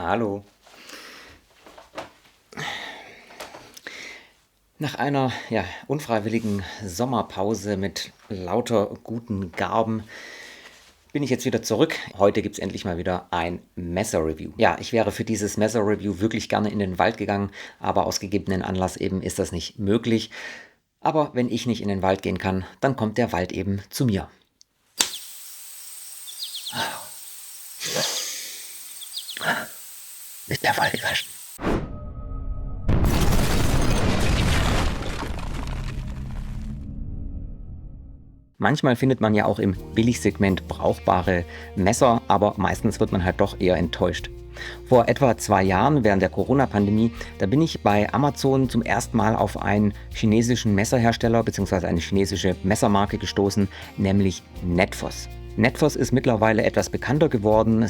Hallo. Nach einer unfreiwilligen Sommerpause mit lauter guten Garben bin ich jetzt wieder zurück. Heute gibt es endlich mal wieder ein Messer-Review. Ja, ich wäre für dieses Messer-Review wirklich gerne in den Wald gegangen, aber aus gegebenen Anlass eben ist das nicht möglich. Aber wenn ich nicht in den Wald gehen kann, dann kommt der Wald eben zu mir. Mit der Waldflasche. Manchmal findet man ja auch im Billigsegment brauchbare Messer, aber meistens wird man halt doch eher enttäuscht. Vor etwa 2 Jahren, während der Corona-Pandemie, da bin ich bei Amazon zum ersten Mal auf einen chinesischen Messerhersteller bzw. eine chinesische Messermarke gestoßen, nämlich Netfos. Netfos ist mittlerweile etwas bekannter geworden.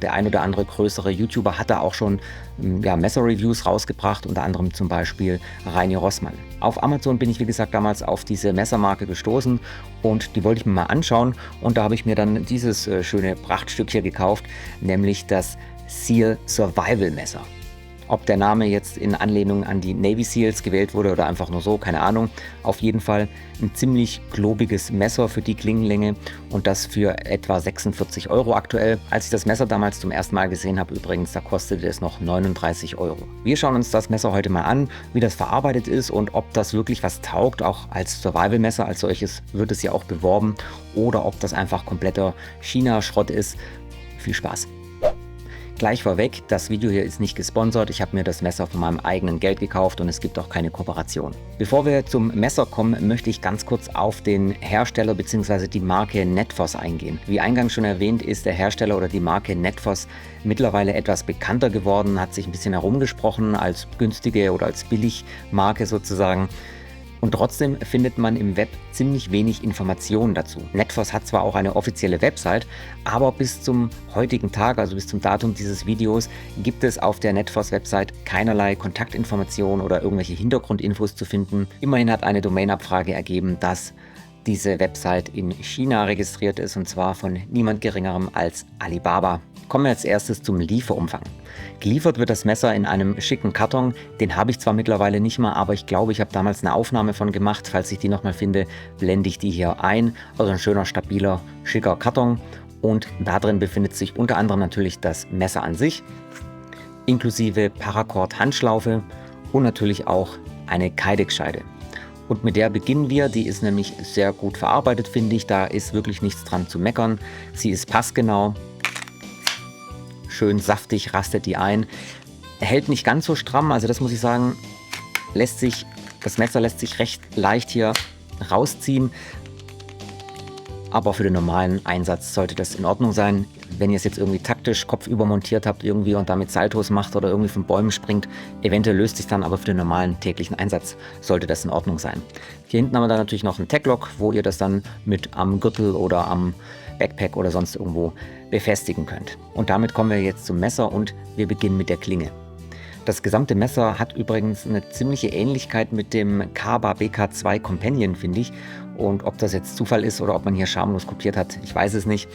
Der ein oder andere größere YouTuber hat da auch schon Messer-Reviews rausgebracht, unter anderem zum Beispiel Reini Rossmann. Auf Amazon bin ich, wie gesagt, damals auf diese Messermarke gestoßen und die wollte ich mir mal anschauen. Und da habe ich mir dann dieses schöne Prachtstück hier gekauft, nämlich das Seal Survival Messer. Ob der Name jetzt in Anlehnung an die Navy Seals gewählt wurde oder einfach nur so, keine Ahnung. Auf jeden Fall ein ziemlich klobiges Messer für die Klingenlänge und das für etwa 46 € aktuell. Als ich das Messer damals zum ersten Mal gesehen habe übrigens, da kostete es noch 39 €. Wir schauen uns das Messer heute mal an, wie das verarbeitet ist und ob das wirklich was taugt. Auch als Survival-Messer als solches wird es ja auch beworben oder ob das einfach kompletter China-Schrott ist. Viel Spaß! Gleich vorweg, das Video hier ist nicht gesponsert, ich habe mir das Messer von meinem eigenen Geld gekauft und es gibt auch keine Kooperation. Bevor wir zum Messer kommen, möchte ich ganz kurz auf den Hersteller bzw. die Marke Netfos eingehen. Wie eingangs schon erwähnt, ist der Hersteller oder die Marke Netfos mittlerweile etwas bekannter geworden, hat sich ein bisschen herumgesprochen als günstige oder als Billigmarke sozusagen. Und trotzdem findet man im Web ziemlich wenig Informationen dazu. Netfos hat zwar auch eine offizielle Website, aber bis zum heutigen Tag, also bis zum Datum dieses Videos, gibt es auf der Netfos-Website keinerlei Kontaktinformationen oder irgendwelche Hintergrundinfos zu finden. Immerhin hat eine Domainabfrage ergeben, dass diese Website in China registriert ist und zwar von niemand Geringerem als Alibaba. Kommen wir als erstes zum Lieferumfang. Geliefert wird das Messer in einem schicken Karton. Den habe ich zwar mittlerweile nicht mehr, aber ich glaube, ich habe damals eine Aufnahme von gemacht. Falls ich die nochmal finde, blende ich die hier ein. Also ein schöner, stabiler, schicker Karton. Und da drin befindet sich unter anderem natürlich das Messer an sich, inklusive Paracord-Handschlaufe und natürlich auch eine Kydex-Scheide. Und mit der beginnen wir. Die ist nämlich sehr gut verarbeitet, finde ich. Da ist wirklich nichts dran zu meckern. Sie ist passgenau. Schön saftig rastet die ein. Hält nicht ganz so stramm, also das muss ich sagen, das Messer lässt sich recht leicht hier rausziehen. Aber für den normalen Einsatz sollte das in Ordnung sein. Wenn ihr es jetzt irgendwie taktisch kopfüber montiert habt irgendwie und damit Saltos macht oder irgendwie von Bäumen springt, eventuell löst sich dann, aber für den normalen täglichen Einsatz sollte das in Ordnung sein. Hier hinten haben wir dann natürlich noch einen Taglock, wo ihr das dann mit am Gürtel oder am Backpack oder sonst irgendwo befestigen könnt. Und damit kommen wir jetzt zum Messer und wir beginnen mit der Klinge. Das gesamte Messer hat übrigens eine ziemliche Ähnlichkeit mit dem Kaba BK2 Companion, finde ich. Und ob das jetzt Zufall ist oder ob man hier schamlos kopiert hat, ich weiß es nicht.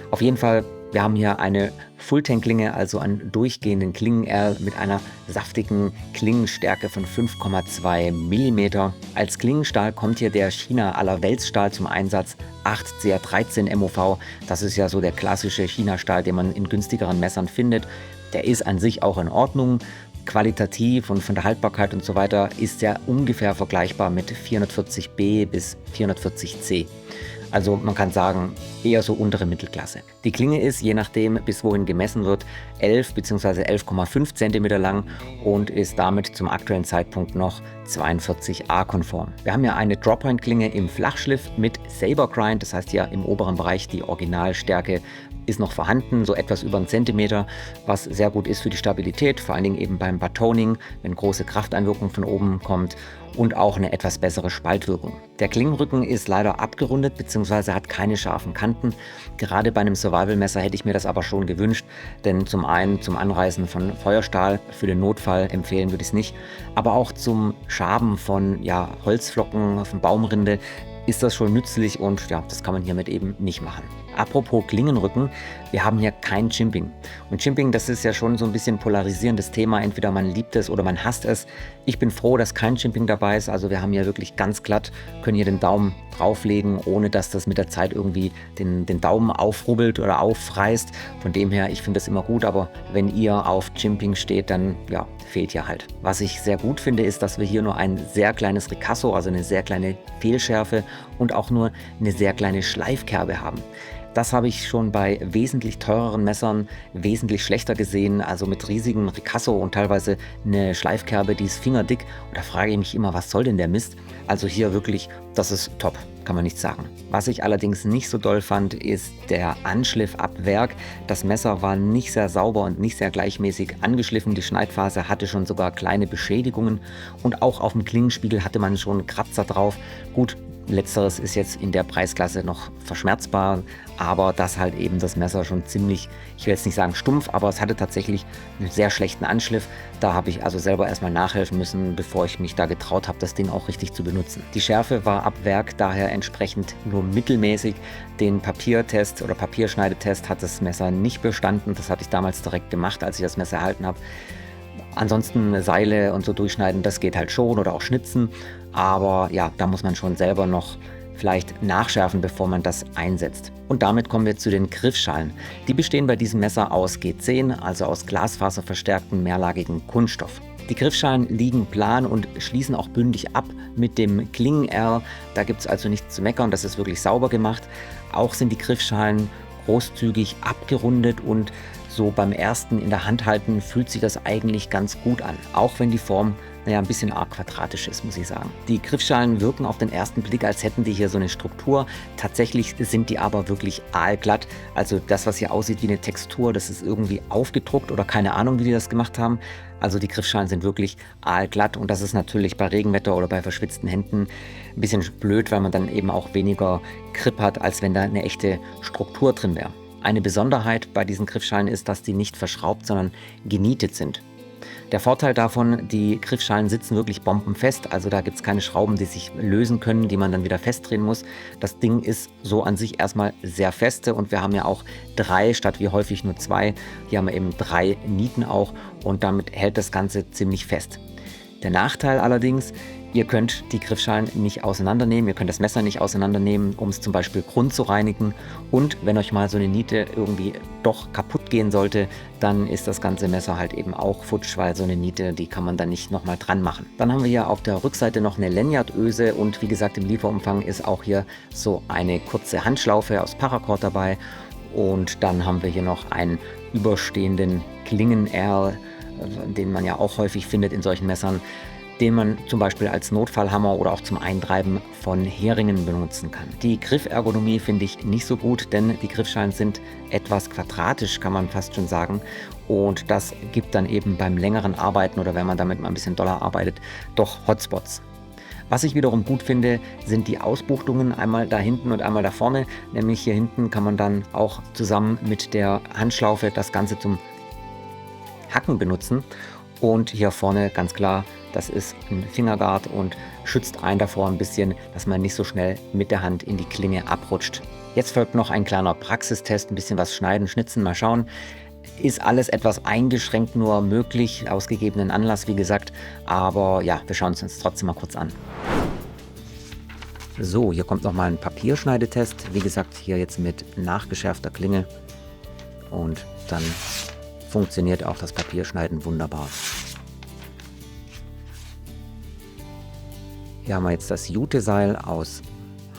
Auf jeden Fall, wir haben hier eine Fulltank-Klinge, also einen durchgehenden Klingen-Erl mit einer saftigen Klingenstärke von 5,2 mm. Als Klingenstahl kommt hier der China Allerweltsstahl zum Einsatz, 8CR13 MOV. Das ist ja so der klassische China-Stahl, den man in günstigeren Messern findet. Der ist an sich auch in Ordnung. Qualitativ und von der Haltbarkeit und so weiter ist er ungefähr vergleichbar mit 440B bis 440C. Also man kann sagen, eher so untere Mittelklasse. Die Klinge ist, je nachdem bis wohin gemessen wird, 11 bzw. 11,5 cm lang und ist damit zum aktuellen Zeitpunkt noch 42A-konform. Wir haben ja eine Drawpoint-Klinge im Flachschliff mit Saber Grind, das heißt ja im oberen Bereich die Originalstärke ist noch vorhanden, so etwas über 1 cm, was sehr gut ist für die Stabilität, vor allen Dingen eben beim Batoning, wenn große Krafteinwirkung von oben kommt und auch eine etwas bessere Spaltwirkung. Der Klingenrücken ist leider abgerundet bzw. hat keine scharfen Kanten. Gerade bei einem Survival-Messer hätte ich mir das aber schon gewünscht, denn zum einen zum Anreißen von Feuerstahl, für den Notfall empfehlen würde ich es nicht, aber auch zum Schaben von Holzflocken, von Baumrinde ist das schon nützlich und ja, das kann man hiermit eben nicht machen. Apropos Klingenrücken, wir haben hier kein Chimping. Und Chimping, das ist ja schon so ein bisschen polarisierendes Thema. Entweder man liebt es oder man hasst es. Ich bin froh, dass kein Chimping dabei ist. Also wir haben hier wirklich ganz glatt, können hier den Daumen drauflegen, ohne dass das mit der Zeit irgendwie den Daumen aufrubbelt oder aufreißt. Von dem her, ich finde das immer gut. Aber wenn ihr auf Chimping steht, dann ja, fehlt hier halt. Was ich sehr gut finde, ist, dass wir hier nur ein sehr kleines Ricasso, also eine sehr kleine Fehlschärfe und auch nur eine sehr kleine Schleifkerbe haben. Das habe ich schon bei wesentlich teureren Messern wesentlich schlechter gesehen, also mit riesigen Ricasso und teilweise eine Schleifkerbe, die ist fingerdick. Und da frage ich mich immer, was soll denn der Mist? Also hier wirklich, das ist top, kann man nicht sagen. Was ich allerdings nicht so doll fand, ist der Anschliff ab Werk. Das Messer war nicht sehr sauber und nicht sehr gleichmäßig angeschliffen. Die Schneidphase hatte schon sogar kleine Beschädigungen und auch auf dem Klingenspiegel hatte man schon Kratzer drauf. Gut, letzteres ist jetzt in der Preisklasse noch verschmerzbar, aber das halt eben das Messer schon ziemlich, ich will jetzt nicht sagen stumpf, aber es hatte tatsächlich einen sehr schlechten Anschliff. Da habe ich also selber erstmal nachhelfen müssen, bevor ich mich da getraut habe, das Ding auch richtig zu benutzen. Die Schärfe war ab Werk daher entsprechend nur mittelmäßig. Den Papiertest oder Papierschneidetest hat das Messer nicht bestanden. Das hatte ich damals direkt gemacht, als ich das Messer erhalten habe. Ansonsten Seile und so durchschneiden, das geht halt schon oder auch schnitzen. Aber ja, da muss man schon selber noch vielleicht nachschärfen, bevor man das einsetzt. Und damit kommen wir zu den Griffschalen. Die bestehen bei diesem Messer aus G10, also aus glasfaserverstärkten mehrlagigen Kunststoff. Die Griffschalen liegen plan und schließen auch bündig ab mit dem Klingen-R. Da gibt es also nichts zu meckern, das ist wirklich sauber gemacht. Auch sind die Griffschalen großzügig abgerundet und so beim ersten in der Hand halten fühlt sich das eigentlich ganz gut an. Auch wenn die Form ein bisschen arg quadratisch ist, muss ich sagen. Die Griffschalen wirken auf den ersten Blick, als hätten die hier so eine Struktur. Tatsächlich sind die aber wirklich aalglatt. Also das, was hier aussieht wie eine Textur, das ist irgendwie aufgedruckt oder keine Ahnung, wie die das gemacht haben. Also die Griffschalen sind wirklich aalglatt und das ist natürlich bei Regenwetter oder bei verschwitzten Händen ein bisschen blöd, weil man dann eben auch weniger Grip hat, als wenn da eine echte Struktur drin wäre. Eine Besonderheit bei diesen Griffschalen ist, dass die nicht verschraubt, sondern genietet sind. Der Vorteil davon, die Griffschalen sitzen wirklich bombenfest, also da gibt es keine Schrauben, die sich lösen können, die man dann wieder festdrehen muss. Das Ding ist so an sich erstmal sehr feste und wir haben ja auch 3 statt wie häufig nur 2. Hier haben wir eben 3 Nieten auch und damit hält das Ganze ziemlich fest. Der Nachteil allerdings, ihr könnt die Griffschalen nicht auseinandernehmen, ihr könnt das Messer nicht auseinandernehmen, um es zum Beispiel Grund zu reinigen. Und wenn euch mal so eine Niete irgendwie doch kaputt gehen sollte, dann ist das ganze Messer halt eben auch futsch, weil so eine Niete, die kann man dann nicht nochmal dran machen. Dann haben wir hier auf der Rückseite noch eine Lanyardöse und wie gesagt im Lieferumfang ist auch hier so eine kurze Handschlaufe aus Paracord dabei. Und dann haben wir hier noch einen überstehenden Klingen-R, den man ja auch häufig findet in solchen Messern, den man zum Beispiel als Notfallhammer oder auch zum Eintreiben von Heringen benutzen kann. Die Griffergonomie finde ich nicht so gut, denn die Griffschalen sind etwas quadratisch, kann man fast schon sagen. Und das gibt dann eben beim längeren Arbeiten oder wenn man damit mal ein bisschen doller arbeitet, doch Hotspots. Was ich wiederum gut finde, sind die Ausbuchtungen, einmal da hinten und einmal da vorne. Nämlich hier hinten kann man dann auch zusammen mit der Handschlaufe das Ganze zum Hacken benutzen. Und hier vorne ganz klar, das ist ein Fingerguard und schützt einen davor ein bisschen, dass man nicht so schnell mit der Hand in die Klinge abrutscht. Jetzt folgt noch ein kleiner Praxistest, ein bisschen was schneiden, schnitzen, mal schauen. Ist alles etwas eingeschränkt nur möglich, aus gegebenen Anlass, wie gesagt. Aber ja, wir schauen es uns trotzdem mal kurz an. So, hier kommt nochmal ein Papierschneidetest. Wie gesagt, hier jetzt mit nachgeschärfter Klinge. Und dann funktioniert auch das Papierschneiden wunderbar. Hier haben wir jetzt das Jute-Seil aus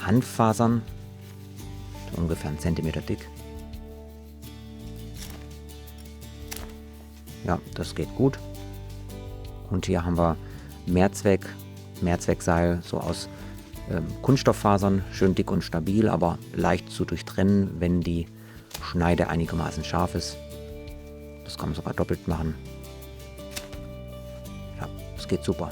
Hanffasern, ungefähr 1 Zentimeter dick. Ja, das geht gut. Und hier haben wir Mehrzweckseil, so aus Kunststofffasern, schön dick und stabil, aber leicht zu durchtrennen, wenn die Schneide einigermaßen scharf ist. Das kann man sogar doppelt machen. Ja, das geht super.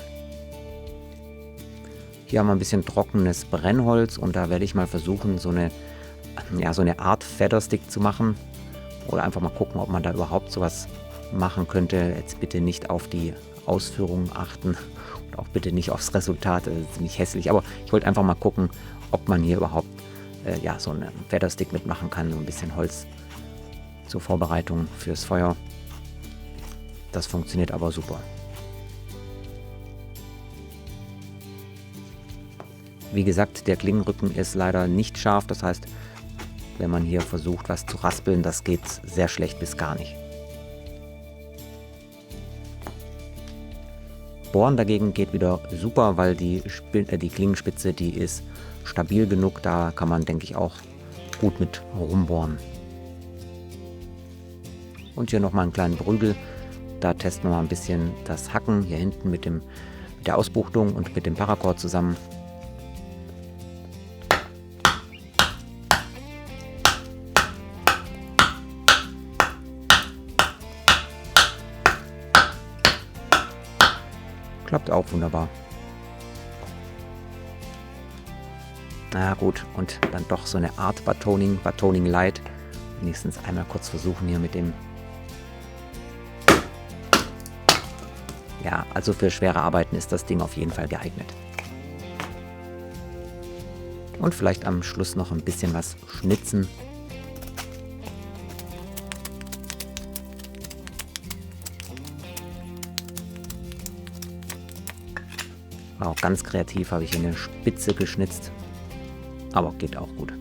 Hier haben wir ein bisschen trockenes Brennholz und da werde ich mal versuchen, so eine Art Featherstick zu machen. Oder einfach mal gucken, ob man da überhaupt sowas machen könnte. Jetzt bitte nicht auf die Ausführungen achten und auch bitte nicht aufs Resultat. Das ist ziemlich hässlich. Aber ich wollte einfach mal gucken, ob man hier überhaupt ja, so einen Featherstick mitmachen kann, so ein bisschen Holz zur Vorbereitung fürs Feuer. Das funktioniert aber super. Wie gesagt, der Klingenrücken ist leider nicht scharf, das heißt, wenn man hier versucht, was zu raspeln, das geht sehr schlecht bis gar nicht. Bohren dagegen geht wieder super, weil die Klingenspitze, die ist stabil genug, da kann man, denke ich, auch gut mit rumbohren. Und hier nochmal einen kleinen Prügel, da testen wir mal ein bisschen das Hacken hier hinten mit der Ausbuchtung und mit dem Paracord zusammen. Klappt auch wunderbar. Na gut, und dann doch so eine Art Batoning Light. Wenigstens einmal kurz versuchen hier mit dem. Ja, also für schwere Arbeiten ist das Ding auf jeden Fall geeignet. Und vielleicht am Schluss noch ein bisschen was schnitzen. War auch ganz kreativ, habe ich hier eine Spitze geschnitzt. Aber geht auch gut.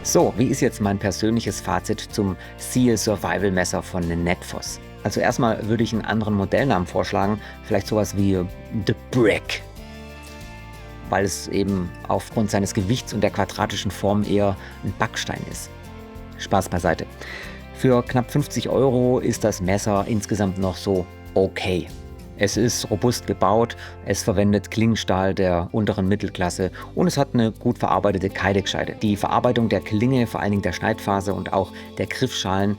So, wie ist jetzt mein persönliches Fazit zum Seal Survival Messer von Netfos? Also erstmal würde ich einen anderen Modellnamen vorschlagen, vielleicht sowas wie The Brick, weil es eben aufgrund seines Gewichts und der quadratischen Form eher ein Backstein ist. Spaß beiseite. Für knapp 50 € ist das Messer insgesamt noch so okay. Es ist robust gebaut, es verwendet Klingenstahl der unteren Mittelklasse und es hat eine gut verarbeitete Kydex-Scheide. Die Verarbeitung der Klinge, vor allen Dingen der Schneidphase und auch der Griffschalen,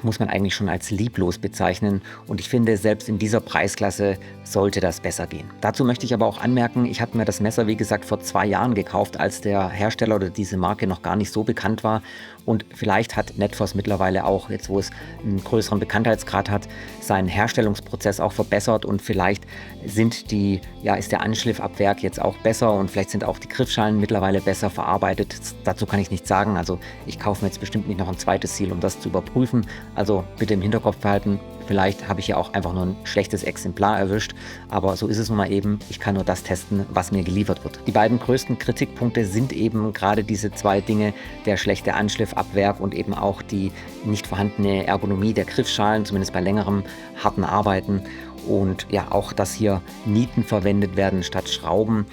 muss man eigentlich schon als lieblos bezeichnen und ich finde, selbst in dieser Preisklasse sollte das besser gehen. Dazu möchte ich aber auch anmerken, ich habe mir das Messer, wie gesagt, vor 2 Jahren gekauft, als der Hersteller oder diese Marke noch gar nicht so bekannt war und vielleicht hat Netfos mittlerweile auch, jetzt wo es einen größeren Bekanntheitsgrad hat, seinen Herstellungsprozess auch verbessert und vielleicht ist der Anschliff ab Werk jetzt auch besser und vielleicht sind auch die Griffschalen mittlerweile besser verarbeitet. Dazu kann ich nichts sagen, also ich kaufe mir jetzt bestimmt nicht noch ein zweites Seal, um das zu überprüfen. Also bitte im Hinterkopf behalten, vielleicht habe ich ja auch einfach nur ein schlechtes Exemplar erwischt, aber so ist es nun mal eben. Ich kann nur das testen, was mir geliefert wird. Die beiden größten Kritikpunkte sind eben gerade diese 2 Dinge, der schlechte Anschliff ab Werk und eben auch die nicht vorhandene Ergonomie der Griffschalen, zumindest bei längerem harten Arbeiten und ja auch, dass hier Nieten verwendet werden statt Schrauben.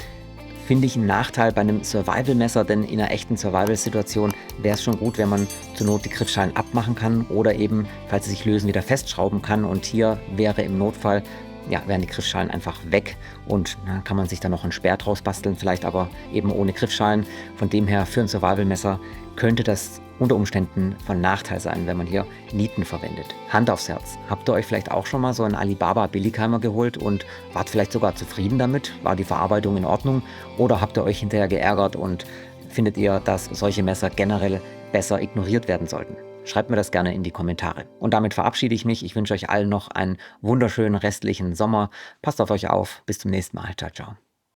Finde ich einen Nachteil bei einem Survival-Messer, denn in einer echten Survival-Situation wäre es schon gut, wenn man zur Not die Griffschalen abmachen kann oder eben, falls sie sich lösen, wieder festschrauben kann. Und hier wäre im Notfall, wären die Griffschalen einfach weg und dann kann man sich da noch einen Speer draus basteln, vielleicht aber eben ohne Griffschalen. Von dem her, für ein Survival-Messer könnte das unter Umständen von Nachteil sein, wenn man hier Nieten verwendet. Hand aufs Herz. Habt ihr euch vielleicht auch schon mal so einen Alibaba Billigheimer geholt und wart vielleicht sogar zufrieden damit? War die Verarbeitung in Ordnung? Oder habt ihr euch hinterher geärgert und findet ihr, dass solche Messer generell besser ignoriert werden sollten? Schreibt mir das gerne in die Kommentare. Und damit verabschiede ich mich. Ich wünsche euch allen noch einen wunderschönen restlichen Sommer. Passt auf euch auf. Bis zum nächsten Mal. Ciao, ciao.